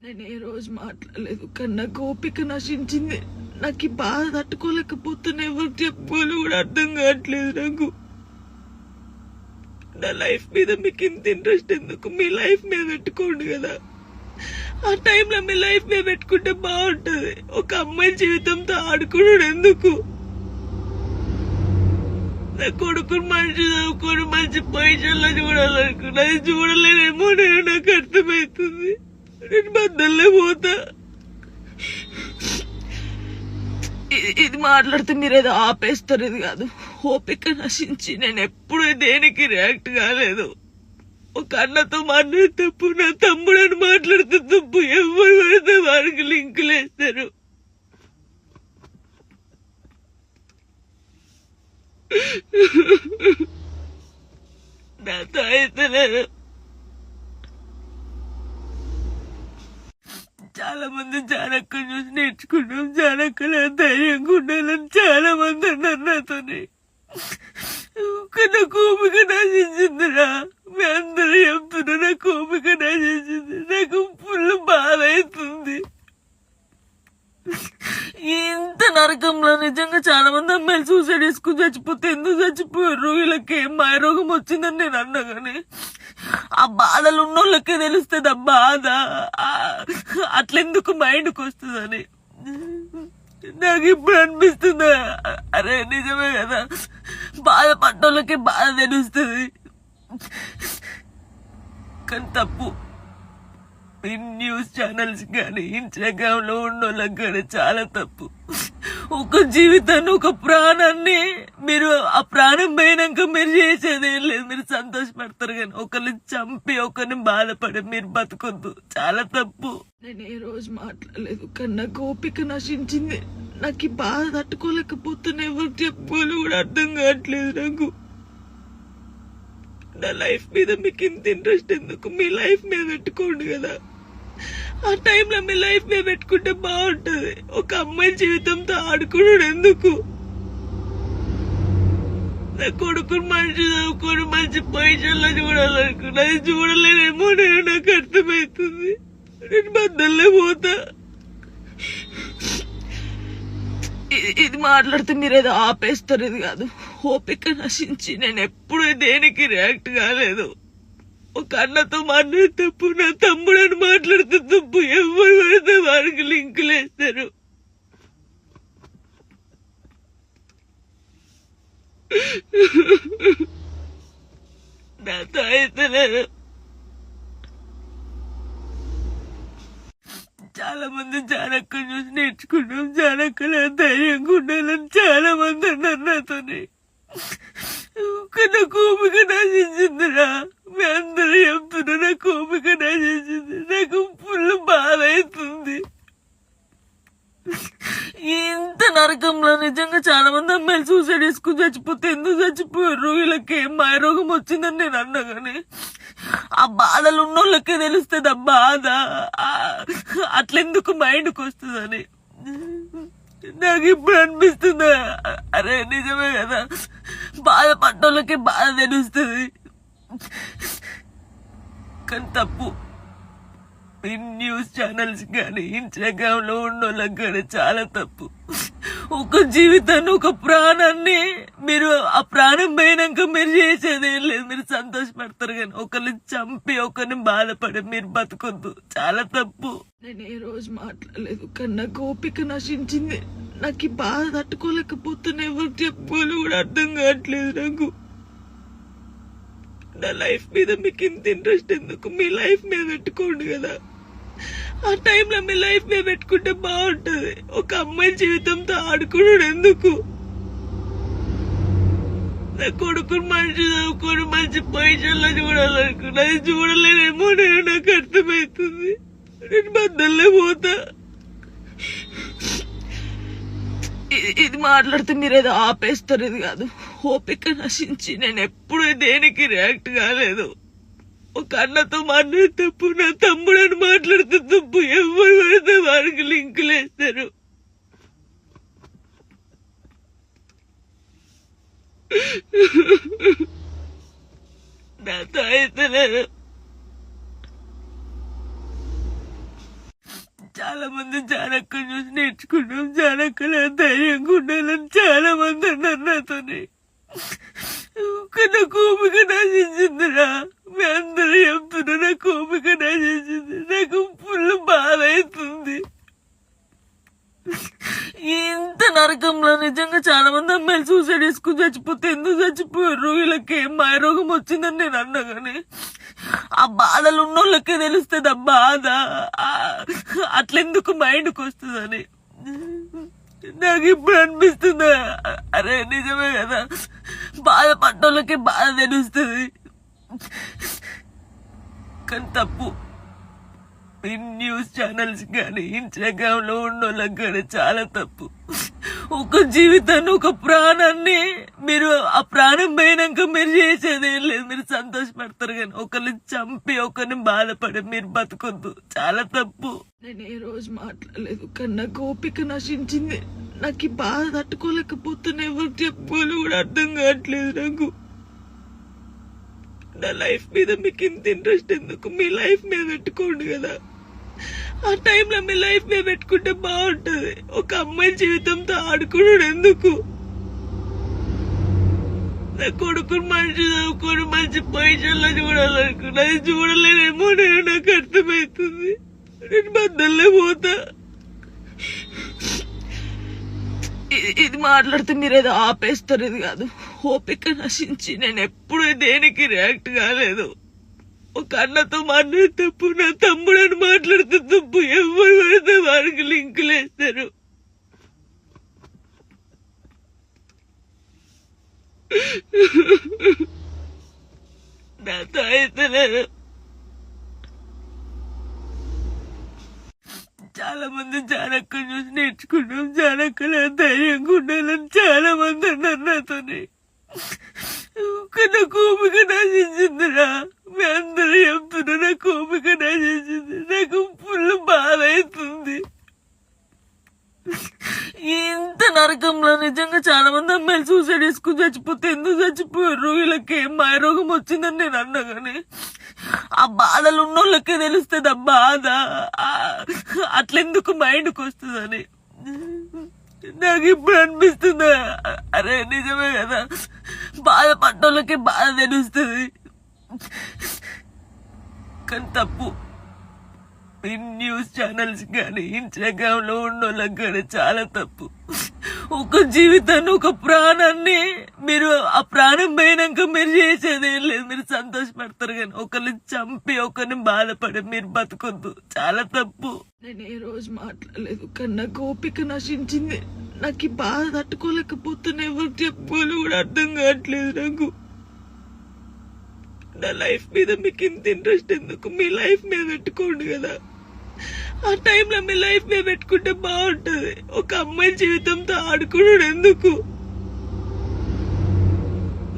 నేను ఏ రోజు మాట్లాడలేదు కానీ నాకు ఓపిక నశించింది. నాకు ఈ బాధ తట్టుకోలేకపోతున్నా. ఎవరు చెప్పుకోవాలి కూడా అర్థం కావట్లేదు నాకు. నా లైఫ్ మీద మీకు ఇంత ఇంట్రెస్ట్ ఎందుకు? మీ లైఫ్ మీద పెట్టుకోండి కదా. ఆ టైంలో మీ లైఫ్ మీద పెట్టుకుంటే బాగుంటది. ఒక అమ్మాయి జీవితంతో ఆడుకున్నాడు ఎందుకు? నా కొడుకుని మంచి చదువుకొని మంచి పొజిషన్లో చూడాలనుకున్నా. అది చూడలేనేమో నేను, నాకు అర్థమవుతుంది. నేను బద్దల్లే పోతా. ఇది మాట్లాడితే మీరేదో ఆపేస్తారు. ఇది కాదు, ఓపిక నశించి నేను ఎప్పుడు దేనికి రియాక్ట్ కాలేదు. ఒక అన్నతో మాట్లాడే తప్పు, నా తమ్ముడని మాట్లాడితే తప్పు. ఎవరు పడితే వారికి లింకులు వేస్తారు. నాతో అయితే లేదు. చాలా మంది జానక్కని చూసి నేర్చుకున్నాం. జానక్కల ధైర్యంగా ఉండాలని చాలా మంది అన్నారు నాతోని. నాకు ఓపిక నశించిందిరా. మీ అందరూ చెప్తున్నా నాకు ఓపిక నశించింది. నాకు ఫుల్ బాధ అవుతుంది. ఇంత నరకంలో నిజంగా చాలా మంది అమ్మాయిలు సూసైడ్ చేసుకుని చచ్చిపోతే ఎందుకు చచ్చిపోయారు? వీళ్ళకి ఏం మాయరోగం వచ్చిందని నేను అన్నా కానీ ఆ బాధలు ఉన్నోళ్ళకే తెలుస్తుంది. ఆ బాధ అట్లెందుకు మైండ్కి వస్తుందని నాకు ఇప్పుడు అనిపిస్తుంది. అరే నిజమే కదా, బాధపడ్డోళ్ళకి బాధ తెలుస్తుంది కానీ తప్పు. ఈ న్యూస్ ఛానల్స్ కానీ ఇన్స్టాగ్రామ్ లో ఉన్నోళ్ళకి కానీ చాలా తప్పు. ఒక జీవితాన్ని, ఒక ప్రాణాన్ని మీరు ఆ ప్రాణం పోయినాక మీరు చేసేది ఏం లేదు. మీరు సంతోషపడతారు కానీ ఒకరిని చంపి ఒకరిని బాధపడి మీరు బతకొద్దు. చాలా తప్పు. నేను ఏ రోజు మాట్లాడలేదు కానీ నాకు ఓపిక నశించింది. నాకు ఈ బాధ తట్టుకోలేకపోతున్నా. ఎవరు చెప్పుకోవాలి కూడా అర్థం కావట్లేదు నాకు. నా లైఫ్ మీద మీకు ఇంత ఇంట్రెస్ట్ ఎందుకు? మీ లైఫ్ మీద పెట్టుకోండి కదా. ఆ టైంలో మీ లైఫ్ మీద పెట్టుకుంటే బాగుంటది. ఒక అమ్మాయి జీవితంతో ఆడుకున్నాడు ఎందుకు? నా కొడుకుని మంచి చదువుకొని మంచి పొజిషన్లో చూడాలనుకున్నా. అది చూడలేనేమో నేను, నాకు అర్థమవుతుంది. నేను బద్దల్లే పోతా. ఇది మాట్లాడితే మీరేదో ఆపేస్తారు. ఇది కాదు, ఓపిక నశించి నేను ఎప్పుడు దేనికి రియాక్ట్ కాలేదు. ఒక అన్నతో మాట్లాడే తప్పు, నా తమ్ముడని మాట్లాడితే తప్పు. ఎవరు పడితే వారికి లింకులు వేస్తారు. నాతో అయితే లేదు. చాలా మంది జానక్కని చూసి నేర్చుకున్నాం. జానక్కల ధైర్యంగా ఉండాలని చాలా మంది అన్నారు నాతోని. నాకు ఓపిక నశించిందిరా. మీ అందరూ చెప్తున్నా నాకు ఓపిక నశించింది. నాకు ఫుల్ బాధ అవుతుంది. ఇంత నరకంలో నిజంగా చాలా మంది అమ్మాయిలు సూసైడ్ చేసుకుని చచ్చిపోతే ఎందుకు చచ్చిపోయారు? వీళ్ళకి ఏం మాయరోగం వచ్చిందని నేను అన్నా కానీ ఆ బాధలు ఉన్నోళ్ళకే తెలుస్తుంది. ఆ బాధ అట్లెందుకు మైండ్కి వస్తుందని నాకు ఇప్పుడు అనిపిస్తుంది. అరే నిజమే కదా, బాధపడ్డోళ్ళకి బాధ తెలుస్తుంది కానీ తప్పు. ఈ న్యూస్ ఛానల్స్ కానీ ఇన్స్టాగ్రామ్ లో ఉన్నోళ్ళకి కానీ చాలా తప్పు. ఒక జీవితాన్ని, ఒక ప్రాణాన్ని మీరు ఆ ప్రాణం పోయినాక మీరు చేసేది ఏం లేదు. మీరు సంతోషపడతారు కానీ ఒకరిని చంపి ఒకరిని బాధపడి మీరు బతకొద్దు. చాలా తప్పు. నేను ఏ రోజు మాట్లాడలేదు కానీ నాకు ఓపిక నశించింది. నాకు ఈ బాధ తట్టుకోలేకపోతున్నా. ఎవరు చెప్పుకోవాలి కూడా అర్థం కావట్లేదు నాకు. నా లైఫ్ మీద మీకు ఇంత ఇంట్రెస్ట్ ఎందుకు? మీ లైఫ్ మీద పెట్టుకోండి కదా. ఆ టైంలో మీ లైఫ్ మీద పెట్టుకుంటే బాగుంటది. ఒక అమ్మాయి జీవితంతో ఆడుకున్నాడు ఎందుకు? నా కొడుకుని మంచి చదువుకొని మంచి పొజిషన్లో చూడాలనుకున్నా. అది చూడలేనేమో నేను, నాకు అర్థమవుతుంది. నేను బద్దల్లే పోతా. ఇది మాట్లాడితే మీరేదో ఆపేస్తారు. ఇది కాదు, ఓపిక నశించి నేను ఎప్పుడు దేనికి రియాక్ట్ కాలేదు. ఒక అన్నతో మాట్లాడే తప్పు, నా తమ్ముడని మాట్లాడితే తప్పు. ఎవరు పడితే వారికి లింకులు వేస్తారు. నాతో అయితే లేదు. చాలా మంది జానక్క చూసి నేర్చుకున్నాం, జానక్కల ధైర్యంగా ఉండాలని చాలా మంది అన్నారు నాతోని. నాకు ఓపిక నశించిందిరా, మీ అందరూ చెప్తున్నా నాకు ఓపిక నశించింది. నాకు ఫుల్ బాధ అవుతుంది. ఇంత నరకంలో నిజంగా చాలా మంది అమ్మాయిలు సూసైడ్ చేసుకుని చచ్చిపోతే ఎందుకు చచ్చిపోయారు, వీళ్ళకి ఏం మాయరోగం వచ్చిందని నేను అన్నా గానీ ఆ బాధలు ఉన్నోళ్ళకే తెలుస్తుంది ఆ బాధ. అట్లెందుకు మైండ్కి వస్తుందని నాకు ఇప్పుడు అనిపిస్తుందా, అరే నిజమే కదా, బాధపడ్డోళ్ళకే బాధ తెలుస్తుంది. కానీ తప్పు ఈ న్యూస్ ఛానల్స్ కానీ ఇన్స్టాగ్రామ్ లో ఉన్నోళ్ళకి కానీ చాలా తప్పు. ఒక జీవితాన్ని, ఒక ప్రాణాన్ని మీరు ఆ ప్రాణం పోయినాక మీరు చేసేది ఏం లేదు, మీరు సంతోషపడతారు. కానీ ఒకరిని చంపి ఒకరిని బాధపడి మీరు బతకొద్దు, చాలా తప్పు. నేను ఏ రోజు మాట్లాడలేదు కానీ నాకు ఓపిక నశించింది. నాకు ఈ బాధ తట్టుకోలేకపోతున్నా, ఎవరు చెప్పుకోవాలి కూడా అర్థం కావట్లేదు నాకు. నా లైఫ్ మీద మీకు ఇంత ఇంట్రెస్ట్ ఎందుకు? మీ లైఫ్ మీద పెట్టుకోండి కదా, ఆ టైంలో మీ లైఫ్ మీద పెట్టుకుంటే బాగుంటది. ఒక అమ్మాయి జీవితంతో ఆడుకున్నాడు ఎందుకు? నా కొడుకుని మంచి చదువుకొని మంచి పొజిషన్లో చూడాలనుకున్నా, అది చూడలేనేమో నేను, నాకు అర్థమవుతుంది. నేను బద్దల్లే పోతా. ఇది మాట్లాడితే మీరు ఏదో ఆపేస్తారు, ఇది కాదు. ఓపిక నశించి నేను ఎప్పుడు దేనికి రియాక్ట్ కాలేదు. ఒక అన్నతో మాట్లాడే తప్పు, నా తమ్ముడని మాట్లాడితే తప్పు, ఎవరు పడితే వారికి లింకులు వేస్తారు. నాతో అయితే లేదు. చాలా మంది జానక్క చూసి నేర్చుకున్నాం, జానక్కల ధైర్యంగా ఉండాలని చాలా మంది అన్నారు నాతోని. నాకు ఓపిక నశించిందిరా, మీ అందరూ చెప్తున్నా నాకు ఓపిక నశించింది. నాకు ఫుల్ బాధ అవుతుంది. ఇంత నరకంలో నిజంగా చాలా మంది అమ్మాయిలు సూసైడ్ చేసుకుని చచ్చిపోతే ఎందుకు చచ్చిపోయారు, వీళ్ళకి ఏం మాయరోగం వచ్చిందని నేను అన్నా గానీ ఆ బాధలు ఉన్నోళ్ళకే తెలుస్తుంది ఆ బాధ. అట్లెందుకు మైండ్కి వస్తుందని నాకు ఇప్పుడు అనిపిస్తుందా, అరే నిజమే కదా, బాధపడ్డోళ్ళకే బాధ తెలుస్తుంది. కానీ తప్పు ఈ న్యూస్ ఛానల్స్ కానీ ఇన్స్టాగ్రామ్ లో ఉన్నోళ్ళకి కానీ చాలా తప్పు. ఒక జీవితాన్ని, ఒక ప్రాణాన్ని మీరు ఆ ప్రాణం పోయినాక మీరు చేసేది ఏం లేదు, మీరు సంతోషపడతారు. కానీ ఒకరిని చంపి ఒకరిని బాధపడి మీరు బతకొద్దు, చాలా తప్పు. నేను ఏ రోజు మాట్లాడలేదు కానీ నాకు ఓపిక నశించింది. నాకు ఈ బాధ తట్టుకోలేకపోతున్నా, ఎవరు చెప్పుకోవాలి కూడా అర్థం కావట్లేదు నాకు. నా లైఫ్ మీద మీకు ఇంత ఇంట్రెస్ట్ ఎందుకు? మీ లైఫ్ మీద పెట్టుకోండి కదా, ఆ టైంలో మీ లైఫ్ మీద పెట్టుకుంటే బాగుంటది. ఒక అమ్మాయి జీవితంతో ఆడుకున్నాడు ఎందుకు?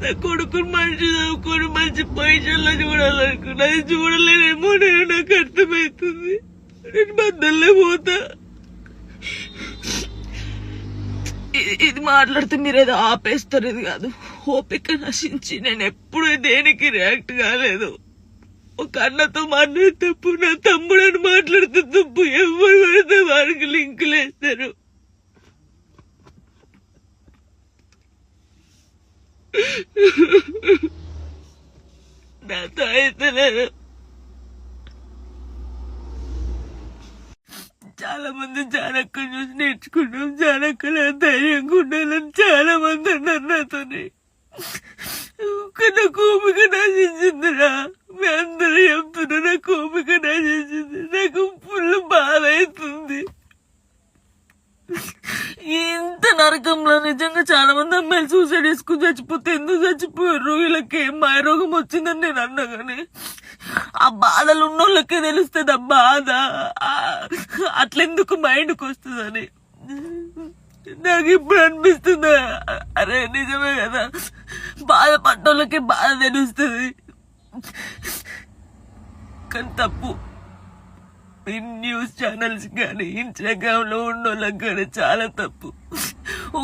నా కొడుకుని మంచి చదువుకొని మంచి పొజిషన్లో చూడాలనుకున్నా, అది చూడలేనేమో నేను, నాకు అర్థమవుతుంది. నేను బద్దల్లే పోతా. ఇది మాట్లాడితే మీరు ఏదో ఆపేస్తారు, ఇది కాదు. ఓపిక నశించి నేను ఎప్పుడు దేనికి రియాక్ట్ కాలేదు. ఒక అన్నతో మాట్లాడే తప్పు, నా తమ్ముడని మాట్లాడితే తప్పు, ఎవరు పడితే వారికి లింకులు వేస్తారు. నాతో అయితే లేదు. చాలా మంది జానక్క చూసి నేర్చుకున్నాం, జానక్కల ధైర్యంగా ఉండాలని చాలా మంది అన్నారు నాతోని. నాకు ఓపిక నశించిందిరా, మీ అందరూ చెప్తున్నా నాకు ఓపిక నశించింది. నాకు ఫుల్ బాధ అవుతుంది. ఇంత నరకంలో నిజంగా చాలా మంది అమ్మాయిలు సూసైడ్ చేసుకుని చచ్చిపోతే ఎందుకు చచ్చిపోయారు, వీళ్ళకి ఏం మాయరోగం వచ్చిందని నేను అన్నా గానీ ఆ బాధలు ఉన్నోళ్ళకే తెలుస్తుంది ఆ బాధ. అట్లెందుకు మైండ్కి వస్తుందని నాకు ఇప్పుడు అనిపిస్తుందా, అరే నిజమే కదా, బాధపడ్డోళ్ళకే బాధ తెలుస్తుంది. కానీ తప్పు ఈ న్యూస్ ఛానల్స్ కానీ ఇన్స్టాగ్రామ్ లో ఉన్నోళ్ళకి కానీ చాలా తప్పు.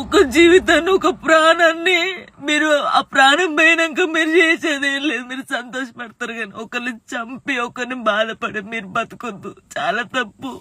ఒక జీవితాన్ని, ఒక ప్రాణాన్ని మీరు ఆ ప్రాణం పోయినాక మీరు చేసేది ఏం లేదు, మీరు సంతోషపడతారు. కానీ ఒకరిని చంపి ఒకరిని బాధపడి మీరు బతకొద్దు, చాలా తప్పు.